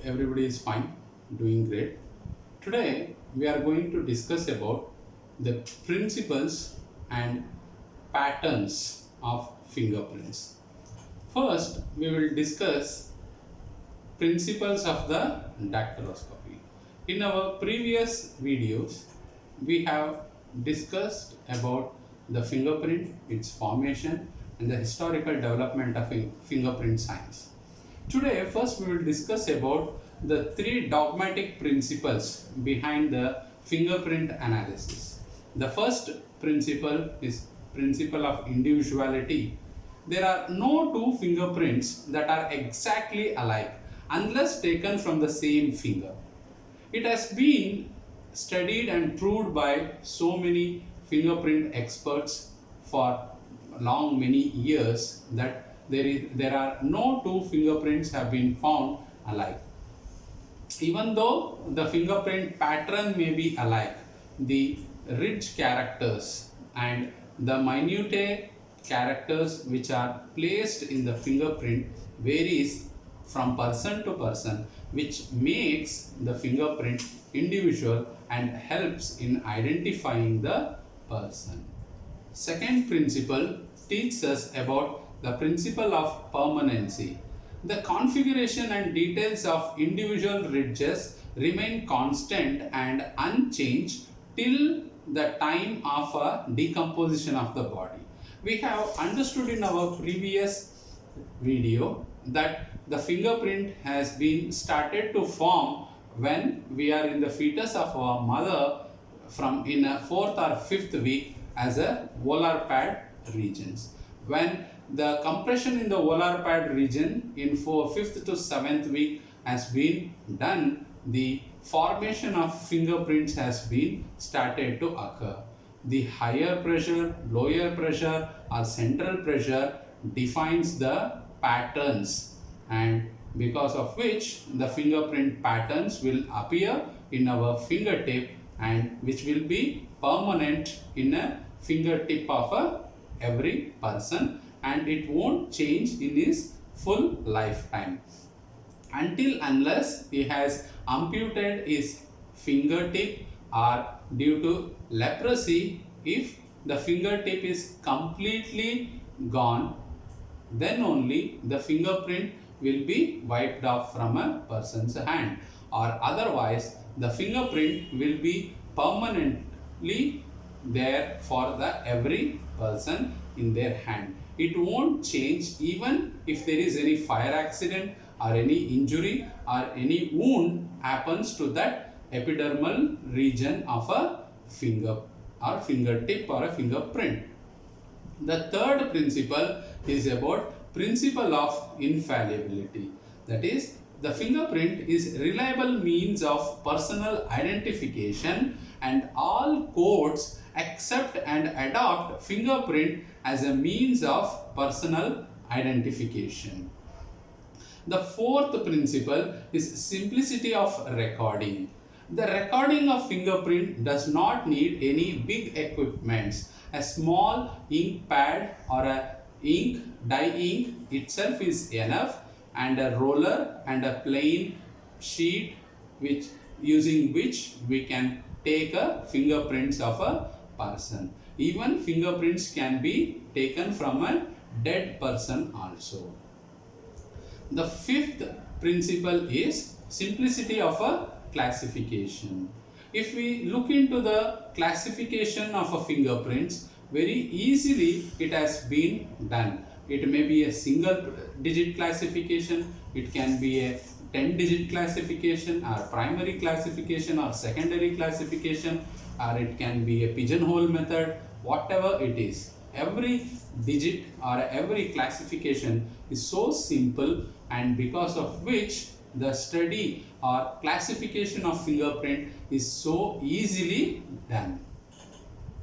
everybody is fine, doing great. Today we are going to discuss about the principles and patterns of fingerprints. First, we will discuss principles of the dactyloscopy. In our previous videos, we have discussed about the fingerprint, its formation, and the historical development of fingerprint science. Today, first we will discuss about the three dogmatic principles behind the fingerprint analysis. The first principle is principle of individuality. There are no two fingerprints that are exactly alike unless taken from the same finger. It has been studied and proved by so many fingerprint experts for many years that there are no two fingerprints have been found alike. Even though the fingerprint pattern may be alike, the ridge characters and the minute characters which are placed in the fingerprint varies from person to person, which makes the fingerprint individual and helps in identifying the person. Second principle teaches us about the principle of permanency. The configuration and details of individual ridges remain constant and unchanged till the time of a decomposition of the body. We have understood in our previous video that the fingerprint has been started to form when we are in the fetus of our mother from in a 4th or 5th week as a volar pad regions. When the compression in the volar pad region in 5th to 7th week has been done, the formation of fingerprints has been started to occur. The higher pressure, lower pressure or central pressure defines the patterns, and because of which the fingerprint patterns will appear in our fingertip and which will be permanent in a fingertip of every person, and it won't change in his full lifetime until unless he has amputated his fingertip or due to leprosy. If the fingertip is completely gone, then only the fingerprint will be wiped off from a person's hand, or otherwise the fingerprint will be permanently there for the every person in their hand. It won't change even if there is any fire accident or any injury or any wound happens to that epidermal region of a finger or fingertip or a fingerprint. The third principle is about principle of infallibility. That is, the fingerprint is reliable means of personal identification, and all courts accept and adopt fingerprint as a means of personal identification. The fourth principle is simplicity of recording. The recording of fingerprint does not need any big equipments. A small ink pad or a dye ink itself is enough, and a roller and a plain sheet using which we can take a fingerprints of a person. Even fingerprints can be taken from a dead person also. The fifth principle is simplicity of a classification. If we look into the classification of a fingerprints, very easily it has been done. It may be a single digit classification, it can be a 10-digit classification or primary classification or secondary classification, or it can be a pigeonhole method, whatever it is. Every digit or every classification is so simple, and because of which the study or classification of fingerprint is so easily done.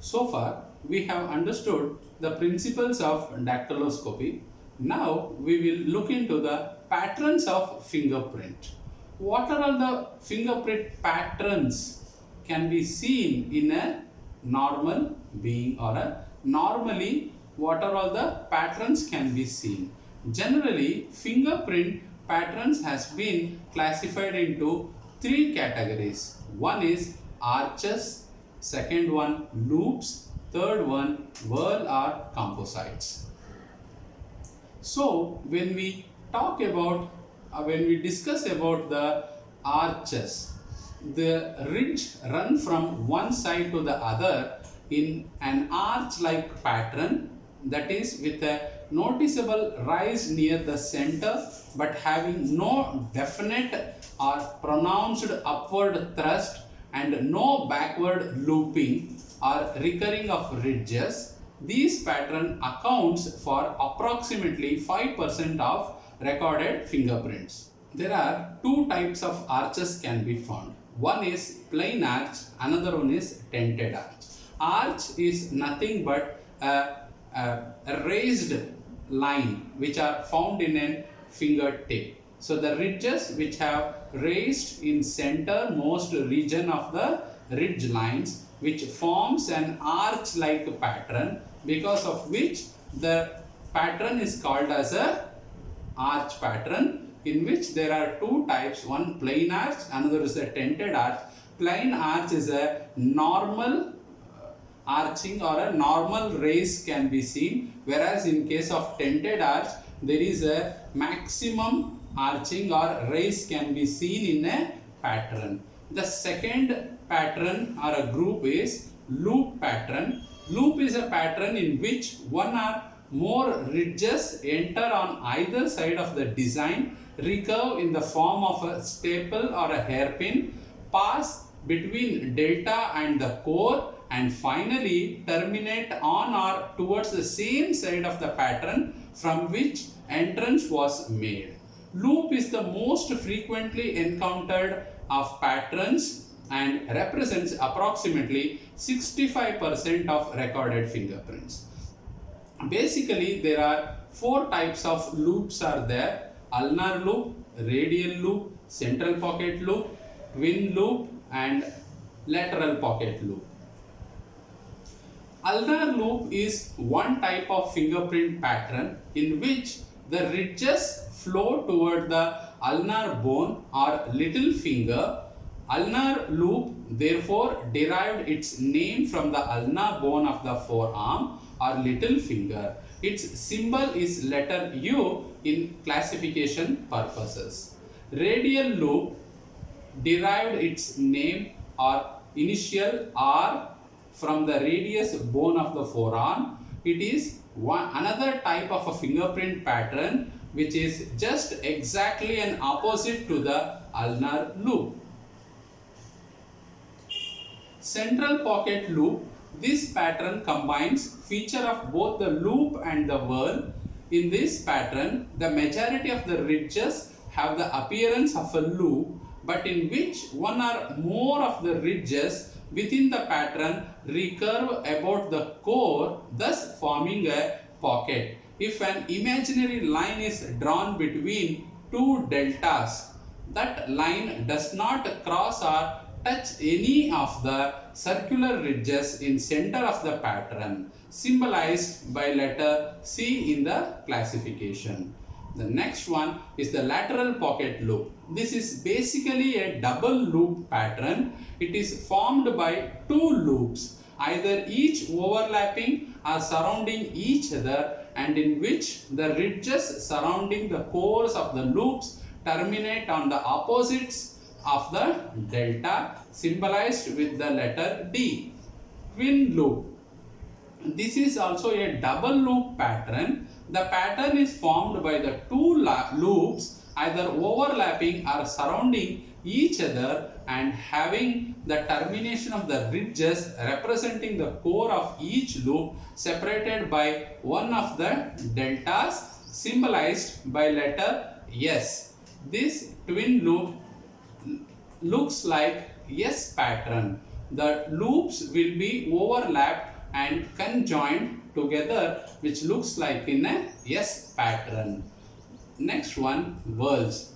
So far we have understood the principles of dactyloscopy. Now we will look into the patterns of fingerprint. What are all the fingerprint patterns can be seen in a normal being, or a normally what are all the patterns can be seen? Generally, fingerprint patterns has been classified into three categories. One is arches, second one loops, third one whorl or composites. So when we talk about, when we discuss about the arches, the ridge run from one side to the other in an arch-like pattern, that is with a noticeable rise near the center but having no definite or pronounced upward thrust and no backward looping or recurring of ridges. This pattern accounts for approximately 5% of recorded fingerprints. There are two types of arches can be found. One is plain arch, another one is dented arch. Arch is nothing but a raised line which are found in a fingertip. So the ridges which have raised in center most region of the ridge lines, which forms an arch-like pattern, because of which the pattern is called as a arch pattern, in which there are two types, one plain arch, another is a dented arch. Plain arch is a normal arching or a normal raise can be seen, whereas in case of dented arch there is a maximum arching or raise can be seen in a pattern. The second pattern or a group is loop pattern. Loop is a pattern in which one or more ridges enter on either side of the design, recurve in the form of a staple or a hairpin, pass between delta and the core, and finally terminate on or towards the same side of the pattern from which entrance was made. Loop is the most frequently encountered of patterns and represents approximately 65% of recorded fingerprints. Basically, there are four types of loops are there: ulnar loop, radial loop, central pocket loop, twin loop, and lateral pocket loop. Ulnar loop is one type of fingerprint pattern in which the ridges flow toward the ulnar bone or little finger. Ulnar loop therefore derived its name from the ulnar bone of the forearm or little finger. Its symbol is letter U in classification purposes. Radial loop derived its name or initial R from the radius bone of the forearm. It is another type of a fingerprint pattern which is just exactly an opposite to the ulnar loop. Central pocket loop. This pattern combines feature of both the loop and the whorl. In this pattern, the majority of the ridges have the appearance of a loop, but in which one or more of the ridges within the pattern recurve about the core, thus forming a pocket. If an imaginary line is drawn between two deltas, that line does not cross or touch any of the circular ridges in center of the pattern, symbolized by letter C in the classification. The next one is the lateral pocket loop. This is basically a double loop pattern. It is formed by two loops, either each overlapping or surrounding each other, and in which the ridges surrounding the cores of the loops terminate on the opposites of the delta, symbolized with the letter D. Twin loop. This is also a double loop pattern. The pattern is formed by the two loops either overlapping or surrounding each other and having the termination of the ridges representing the core of each loop separated by one of the deltas, symbolized by letter S. This twin loop looks like S pattern. The loops will be overlapped and conjoined together, which looks like in a S pattern. Next one, whorls.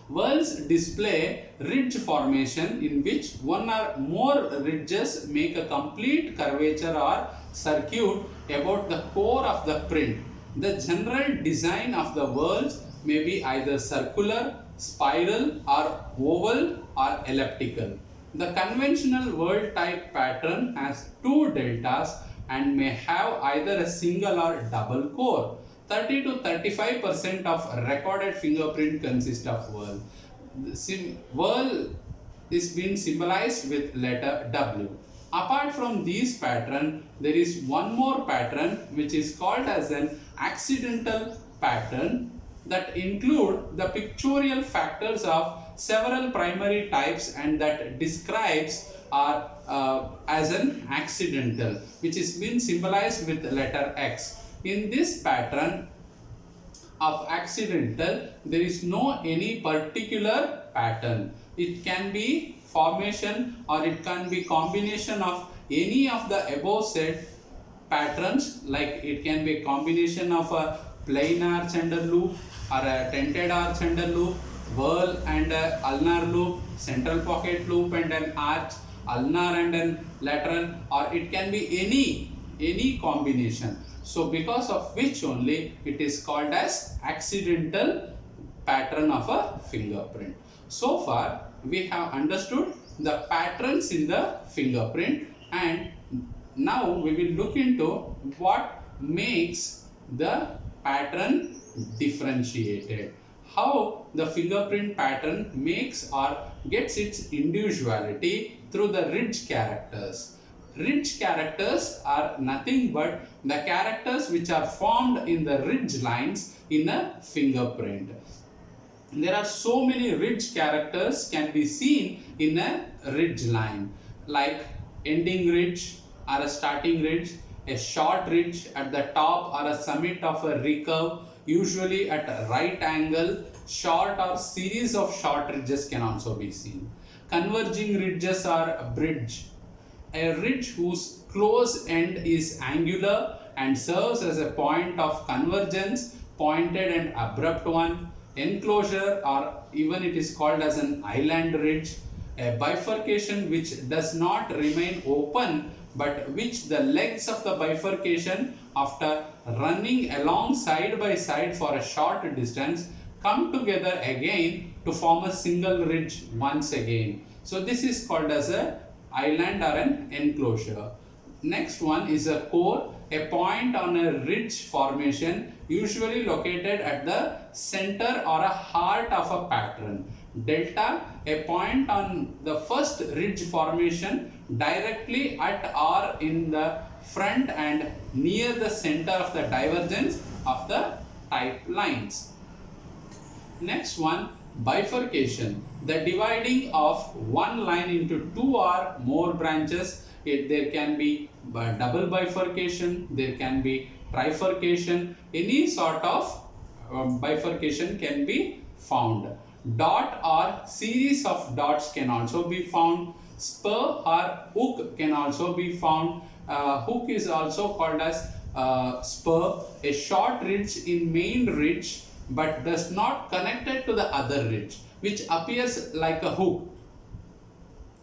Whorls display ridge formation in which one or more ridges make a complete curvature or circuit about the core of the print. The general design of the whorls may be either circular, spiral or oval or elliptical. The conventional world type pattern has two deltas and may have either a single or double core. 30 to 35% of recorded fingerprint consist of whorl. Whorl is being symbolized with letter W. Apart from these pattern, there is one more pattern which is called as an accidental pattern that include the pictorial factors of several primary types and that describes are as an accidental, which is been symbolized with letter X. In this pattern of accidental, there is no any particular pattern. It can be formation or it can be combination of any of the above said patterns, like it can be a combination of a plain arch and a loop or a tented arch and a loop, whorl and a ulnar loop, central pocket loop and an arch, ulnar and an lateral, or it can be any combination. So because of which only it is called as accidental pattern of a fingerprint. So far we have understood the patterns in the fingerprint, and now we will look into what makes the pattern differentiated. How the fingerprint pattern makes or gets its individuality through the ridge characters. Ridge characters are nothing but the characters which are formed in the ridge lines in a fingerprint. There are so many ridge characters can be seen in a ridge line, like ending ridge or a starting ridge, a short ridge at the top or a summit of a recurve, usually at a right angle. Short or series of short ridges can also be seen. Converging ridges are a bridge, a ridge whose close end is angular and serves as a point of convergence, pointed and abrupt one. Enclosure, or even it is called as an island ridge, a bifurcation which does not remain open but which the legs of the bifurcation, after running along side by side for a short distance, come together again to form a single ridge once again. So this is called as a island or an enclosure. Next one is a core, a point on a ridge formation usually located at the center or a heart of a pattern. Delta, a point on the first ridge formation directly at or in the front and near the center of the divergence of the type lines. Next one, bifurcation, the dividing of one line into two or more branches. There can be double bifurcation, there can be trifurcation, any sort of bifurcation can be found. Dot or series of dots can also be found. Spur or hook can also be found. Hook is also called as spur, a short ridge in main ridge but does not connect it to the other ridge, which appears like a hook.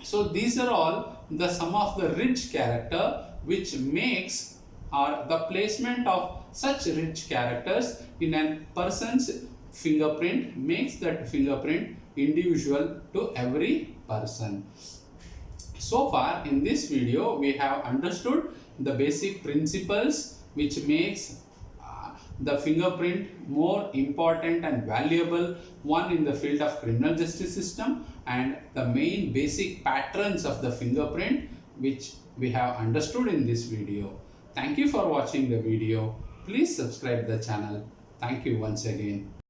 So these are all the sum of the ridge character which makes or the placement of such ridge characters in a person's fingerprint makes that fingerprint individual to every person. So far in this video we have understood the basic principles which makes the fingerprint more important and valuable one in the field of criminal justice system, and the main basic patterns of the fingerprint which we have understood in this video. Thank you for watching the video. Please subscribe the channel. Thank you once again.